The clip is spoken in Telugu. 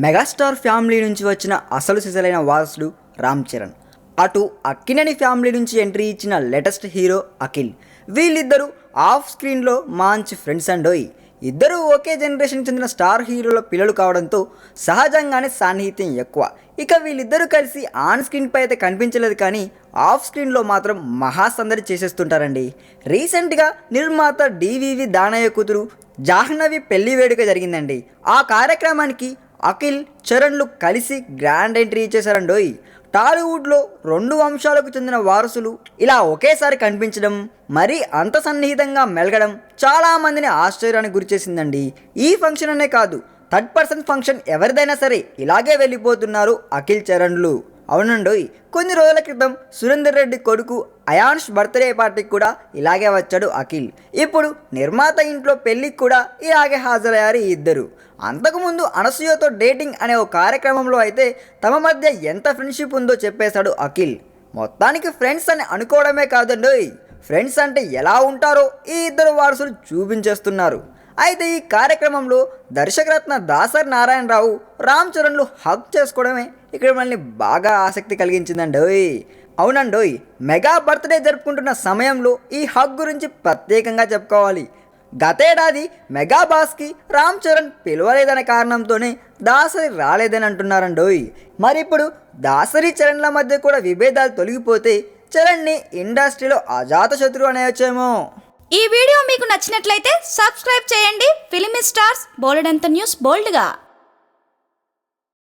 మెగాస్టార్ ఫ్యామిలీ నుంచి వచ్చిన అసలు సిసలైన వారసుడు రామ్ చరణ్. అటు అక్కినేని ఫ్యామిలీ నుంచి ఎంట్రీ ఇచ్చిన లేటెస్ట్ హీరో అఖిల్. వీళ్ళిద్దరూ ఆఫ్ స్క్రీన్లో మంచి ఫ్రెండ్స్ అండోయ్. ఇద్దరూ ఒకే జనరేషన్ చెందిన స్టార్ హీరోల పిల్లలు కావడంతో సహజంగానే సాన్నిహిత్యం ఎక్కువ. ఇక వీళ్ళిద్దరూ కలిసి ఆన్ స్క్రీన్పై అయితే కనిపించలేదు, కానీ ఆఫ్ స్క్రీన్లో మాత్రం మహాసందడి చేసేస్తుంటారండి. రీసెంట్గా నిర్మాత డివివి దానయ్య కూతురు జాహ్నవి పెళ్లి వేడుక జరిగిందండి. ఆ కార్యక్రమానికి అఖిల్ చరణ్లు కలిసి గ్రాండ్ ఎంట్రీ ఇచ్చేశారండోయ్. టాలీవుడ్లో రెండు వంశాలకు చెందిన వారసులు ఇలా ఒకేసారి కనిపించడం, మరీ అంత సన్నిహితంగా మెలగడం చాలామందిని ఆశ్చర్యానికి గురిచేసిందండి. ఈ ఫంక్షన్ అనే కాదు, థర్డ్ పర్సన్ ఫంక్షన్ ఎవరిదైనా సరే ఇలాగే వెళ్ళిపోతున్నారు అఖిల్ చరణ్లు. అవునండోయ్, కొన్ని రోజుల క్రితం సురేందర్ రెడ్డి కొడుకు అయాన్ష్ బర్త్డే పార్టీకి కూడా ఇలాగే వచ్చాడు అఖిల్. ఇప్పుడు నిర్మాత ఇంట్లో పెళ్ళికి కూడా ఇలాగే హాజరయ్యారు ఈ ఇద్దరు. అంతకుముందు అనసూయతో డేటింగ్ అనే ఓ కార్యక్రమంలో అయితే తమ మధ్య ఎంత ఫ్రెండ్షిప్ ఉందో చెప్పేశాడు అఖిల్. మొత్తానికి ఫ్రెండ్స్ అని అనుకోవడమే కాదండోయ్, ఫ్రెండ్స్ అంటే ఎలా ఉంటారో ఈ ఇద్దరు వారసులు చూపించేస్తున్నారు. అయితే ఈ కార్యక్రమంలో దర్శకరత్న దాసరి నారాయణరావు రామ్ చరణ్లు హగ్ చేసుకోవడమే ఇక్కడ మనల్ని బాగా ఆసక్తి కలిగించిందండోయ్. అవునండోయ్, మెగా బర్త్డే జరుపుకుంటున్న సమయంలో ఈ హగ్ గురించి ప్రత్యేకంగా చెప్పుకోవాలి. గతేడాది మెగా బాస్కి రామ్ చరణ్ పిలవలేదనే కారణంతోనే దాసరి రాలేదని అంటున్నారండోయ్. మరి ఇప్పుడు దాసరి చరణ్ల మధ్య కూడా విభేదాలు తొలగిపోతే చరణ్ని ఇండస్ట్రీలో అజాతశత్రువు అనేయచ్చేమో. ఈ వీడియో మీకు నచ్చినట్లయితే సబ్స్క్రైబ్ చేయండి. ఫిలిమి స్టార్స్ బోలెడంత న్యూస్ బోల్డ్గా.